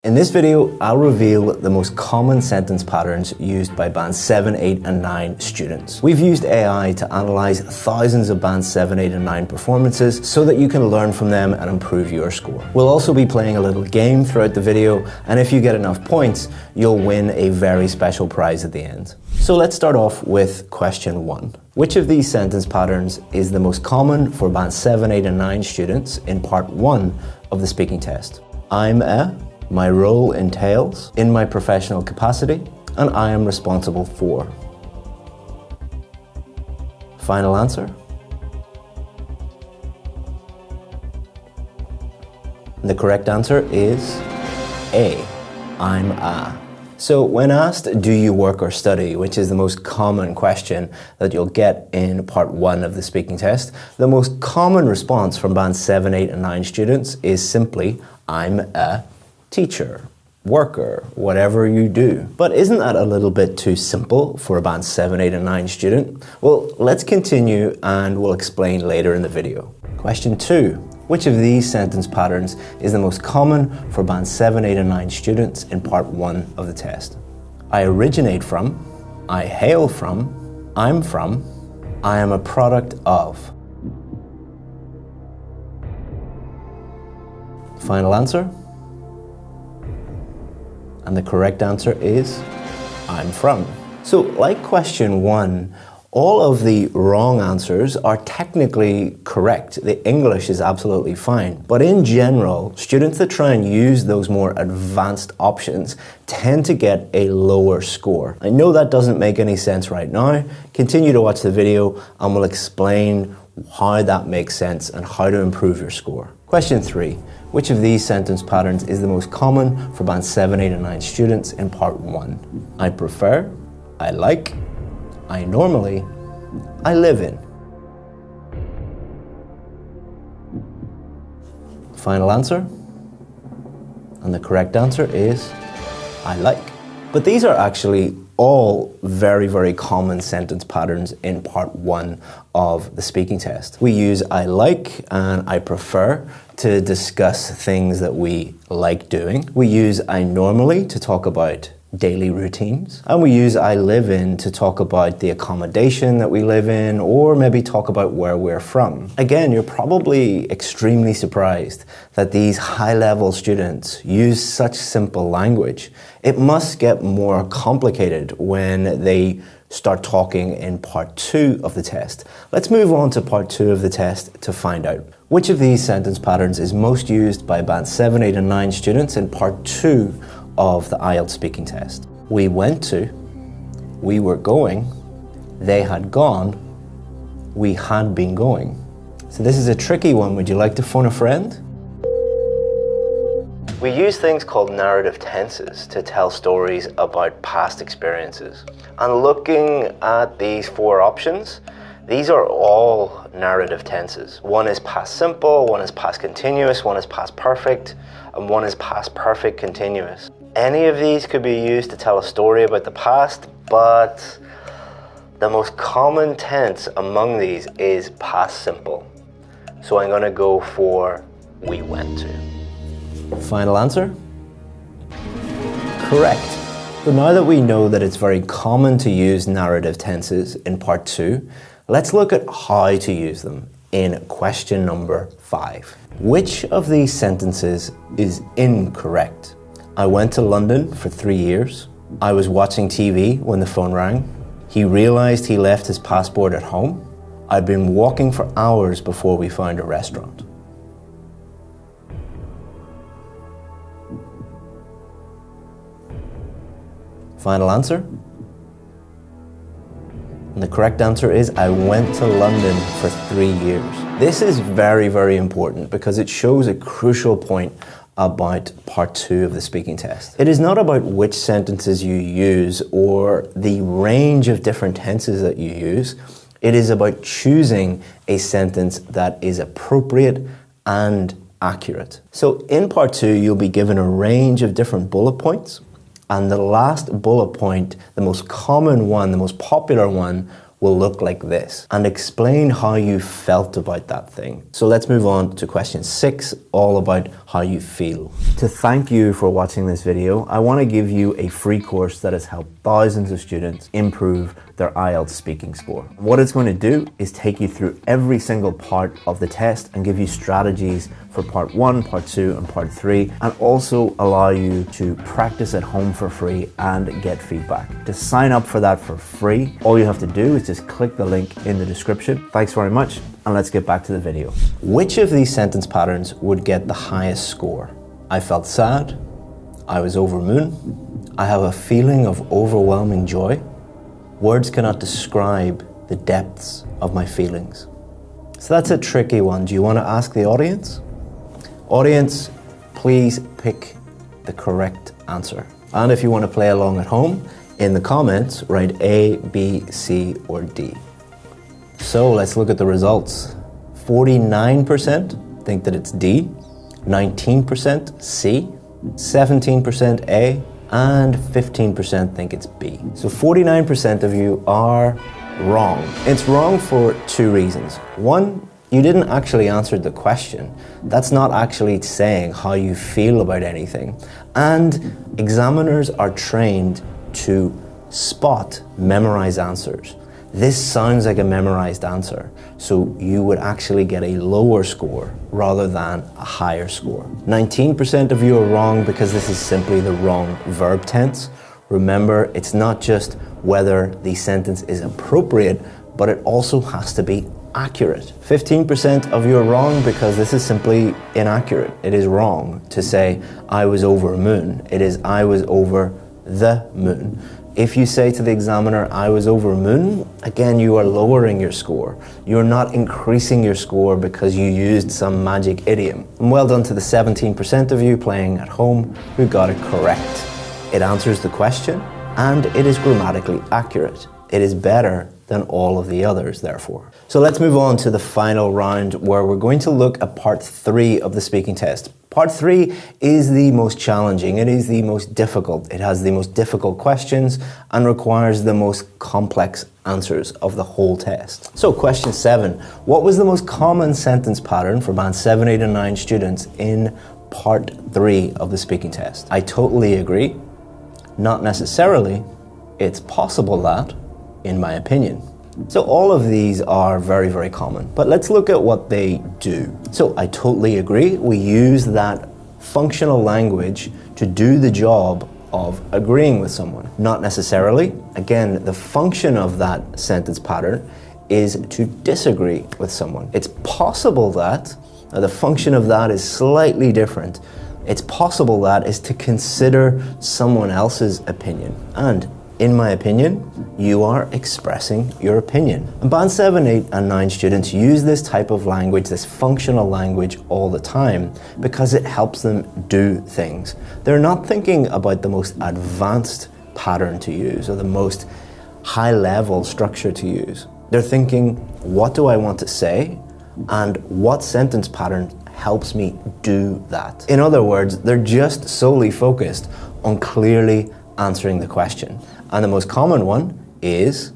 In this video, I'll reveal the most common sentence patterns used by Band 7, 8 and 9 students. We've used AI to analyze thousands of Band 7, 8 and 9 performances so that you can learn from them and improve your score. We'll also be playing a little game throughout the video, and if you get enough points, you'll win a very special prize at the end. So let's start off with question 1. Which of these sentence patterns is the most common for Band 7, 8 and 9 students in part 1 of the speaking test? I'm a, my role entails, in my professional capacity, and I am responsible for. Final answer? The correct answer is A, I'm a. So when asked, do you work or study, which is the most common question that you'll get in part 1 of the speaking test, the most common response from Band 7, 8 and 9 students is simply, I'm a teacher, worker, whatever you do. But isn't that a little bit too simple for a Band 7, 8 and 9 student? Well, let's continue and we'll explain later in the video. Question 2. Which of these sentence patterns is the most common for Band 7, 8 and 9 students in part 1 of the test? I originate from, I hail from, I'm from, I am a product of. Final answer? And the correct answer is, I'm from. So like question 1, all of the wrong answers are technically correct. The English is absolutely fine. But in general, students that try and use those more advanced options tend to get a lower score. I know that doesn't make any sense right now. Continue to watch the video and we'll explain how that makes sense and how to improve your score. Question 3. Which of these sentence patterns is the most common for Band 7, 8 and 9 students in part 1? I prefer, I like, I normally, I live in. Final answer? And the correct answer is, I like. But these are actually all very, very common sentence patterns in part 1 of the speaking test. We use I like and I prefer to discuss things that we like doing. We use I normally to talk about daily routines. And we use I live in to talk about the accommodation that we live in or maybe talk about where we're from. Again, you're probably extremely surprised that these high-level students use such simple language. It must get more complicated when they start talking in part 2 of the test. Let's move on to part 2 of the test to find out. Which of these sentence patterns is most used by Band 7, 8 and 9 students in part 2 of the IELTS speaking test? We went to, we were going, they had gone, we had been going. So this is a tricky one. Would you like to phone a friend? We use things called narrative tenses to tell stories about past experiences. And looking at these 4 options, these are all narrative tenses. One is past simple, one is past continuous, one is past perfect, and one is past perfect continuous. Any of these could be used to tell a story about the past, but the most common tense among these is past simple. So I'm going to go for we went to. Final answer? Correct. So now that we know that it's very common to use narrative tenses in part 2, let's look at how to use them in question number 5. Which of these sentences is incorrect? I went to London for 3 years. I was watching TV when the phone rang. He realized he left his passport at home. I'd been walking for hours before we found a restaurant. Final answer? And the correct answer is I went to London for 3 years. This is very, very important because it shows a crucial point about part 2 of the speaking test. It is not about which sentences you use or the range of different tenses that you use. It is about choosing a sentence that is appropriate and accurate. So in part 2, you'll be given a range of different bullet points. And the last bullet point, the most common one, the most popular one, will look like this, and explain how you felt about that thing. So let's move on to question 6, all about how you feel. To thank you for watching this video, I want to give you a free course that has helped thousands of students improve their IELTS speaking score. What it's going to do is take you through every single part of the test and give you strategies for part 1, part 2, and part 3, and also allow you to practice at home for free and get feedback. To sign up for that for free, all you have to do is just click the link in the description. Thanks very much, and let's get back to the video. Which of these sentence patterns would get the highest score? I felt sad. I was over moon. I have a feeling of overwhelming joy. Words cannot describe the depths of my feelings. So that's a tricky one. Do you want to ask the audience? Audience, please pick the correct answer. And if you want to play along at home, in the comments, write A, B, C, or D. So let's look at the results. 49% think that it's D, 19% C, 17% A, and 15% think it's B. So 49% of you are wrong. It's wrong for 2 reasons. One, you didn't actually answer the question. That's not actually saying how you feel about anything. And examiners are trained to spot memorized answers. This sounds like a memorized answer, so you would actually get a lower score rather than a higher score. 19% of you are wrong because this is simply the wrong verb tense. Remember, it's not just whether the sentence is appropriate, but it also has to be accurate. 15% of you are wrong because this is simply inaccurate. It is wrong to say, I was over a moon. It is, I was over the moon. If you say to the examiner, I was over a moon, again, you are lowering your score. You're not increasing your score because you used some magic idiom. And well done to the 17% of you playing at home who got it correct. It answers the question and it is grammatically accurate. It is better than all of the others, therefore. So let's move on to the final round where we're going to look at part 3 of the speaking test. Part 3 is the most challenging, it is the most difficult, it has the most difficult questions and requires the most complex answers of the whole test. So question 7, what was the most common sentence pattern for band 7, 8 and 9 students in part 3 of the speaking test? I totally agree, not necessarily, it's possible that, in my opinion. So all of these are very, very common, but let's look at what they do. So I totally agree. We use that functional language to do the job of agreeing with someone. Not necessarily. Again, the function of that sentence pattern is to disagree with someone. It's possible that the function of that is slightly different. It's possible that is to consider someone else's opinion. And in my opinion, you are expressing your opinion. And band 7, 8 and 9 students use this type of language, this functional language all the time because it helps them do things. They're not thinking about the most advanced pattern to use or the most high-level structure to use. They're thinking, what do I want to say? And what sentence pattern helps me do that? In other words, they're just solely focused on clearly answering the question. And the most common one is,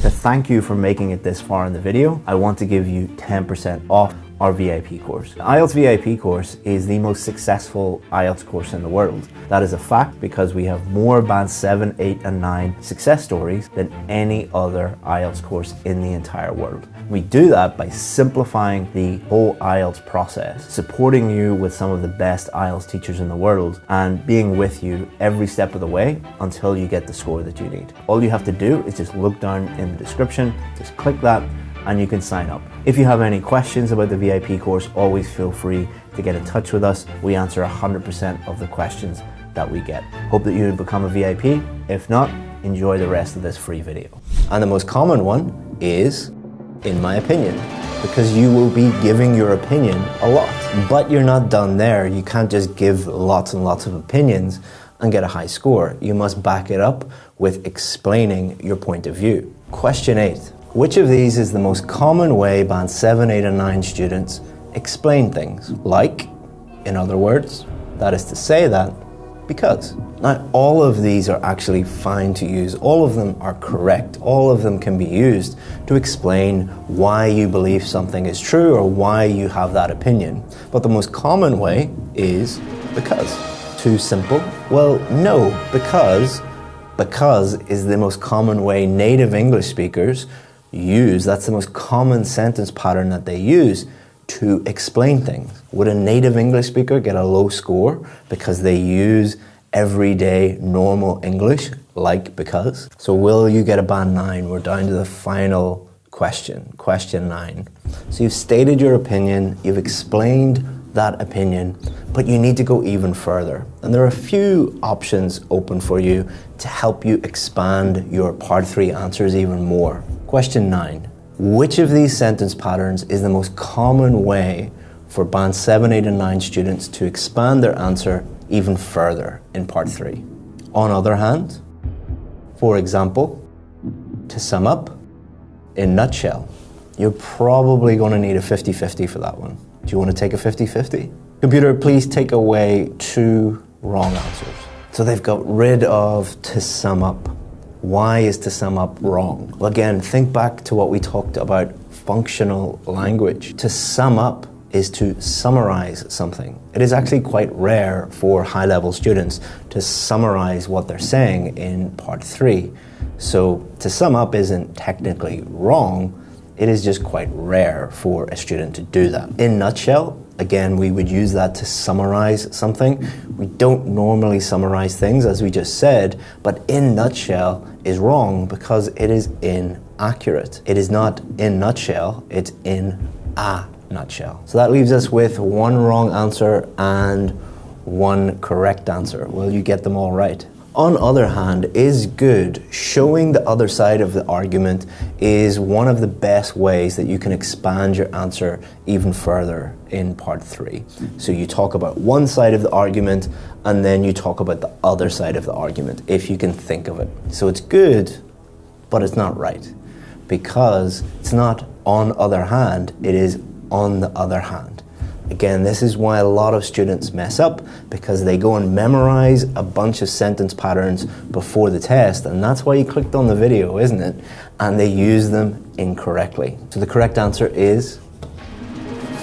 to thank you for making it this far in the video, I want to give you 10% off our VIP course. The IELTS VIP course is the most successful IELTS course in the world. That is a fact because we have more band 7, 8 and 9 success stories than any other IELTS course in the entire world. We do that by simplifying the whole IELTS process, supporting you with some of the best IELTS teachers in the world and being with you every step of the way until you get the score that you need. All you have to do is just look down in the description, just click that and you can sign up. If you have any questions about the VIP course, always feel free to get in touch with us. We answer 100% of the questions that we get. Hope that you become a VIP. If not, enjoy the rest of this free video. And the most common one is, in my opinion, because you will be giving your opinion a lot. But you're not done there. You can't just give lots and lots of opinions and get a high score. You must back it up with explaining your point of view. Question 8. Which of these is the most common way band 7, 8 and 9 students explain things? Like, in other words, that is to say that, Because. Now, all of these are actually fine to use. All of them are correct. All of them can be used to explain why you believe something is true or why you have that opinion. But the most common way is because. Too simple? Well, no, because is the most common way native English speakers use. That's the most common sentence pattern that they use to explain things. Would a native English speaker get a low score because they use everyday normal English like because? So will you get a band 9? We're down to the final question, question 9. So you've stated your opinion, you've explained that opinion, but you need to go even further. And there are a few options open for you to help you expand your part 3 answers even more. Question 9. Which of these sentence patterns is the most common way for band 7, 8 and 9 students to expand their answer even further in part 3? On other hand, for example, to sum up, in nutshell, you're probably going to need a 50-50 for that one. Do you want to take a 50-50? Computer, please take away 2 wrong answers. So they've got rid of to sum up. Why is to sum up wrong? Well, again, think back to what we talked about, functional language. To sum up is to summarize something. It is actually quite rare for high-level students to summarize what they're saying in part 3. So to sum up isn't technically wrong, it is just quite rare for a student to do that. In nutshell, again, we would use that to summarize something. We don't normally summarize things, as we just said, but in nutshell is wrong because it is inaccurate. It is not in nutshell, it's in a nutshell. So that leaves us with 1 wrong answer and 1 correct answer. Will you get them all right? On other hand, is good. Showing the other side of the argument is one of the best ways that you can expand your answer even further in part 3. So you talk about one side of the argument and then you talk about the other side of the argument, if you can think of it. So it's good, but it's not right, because it's not on other hand, it is on the other hand. Again, this is why a lot of students mess up, because they go and memorize a bunch of sentence patterns before the test, and that's why you clicked on the video, isn't it? And they use them incorrectly. So the correct answer is,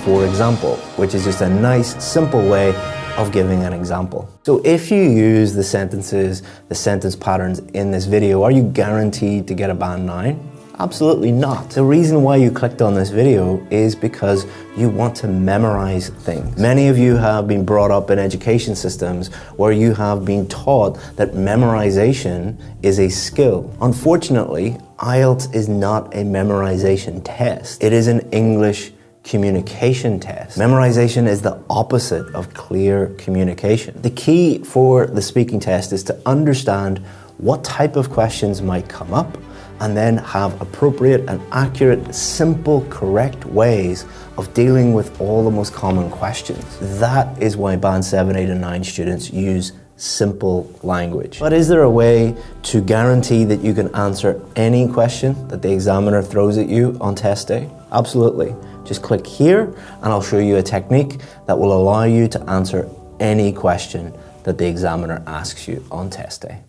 for example, which is just a nice, simple way of giving an example. So if you use the sentences, the sentence patterns in this video, are you guaranteed to get a band 9? Absolutely not. The reason why you clicked on this video is because you want to memorize things. Many of you have been brought up in education systems where you have been taught that memorization is a skill. Unfortunately, IELTS is not a memorization test. It is an English communication test. Memorization is the opposite of clear communication. The key for the speaking test is to understand what type of questions might come up, and then have appropriate and accurate, simple, correct ways of dealing with all the most common questions. That is why band 7, 8 and 9 students use simple language. But is there a way to guarantee that you can answer any question that the examiner throws at you on test day? Absolutely. Just click here and I'll show you a technique that will allow you to answer any question that the examiner asks you on test day.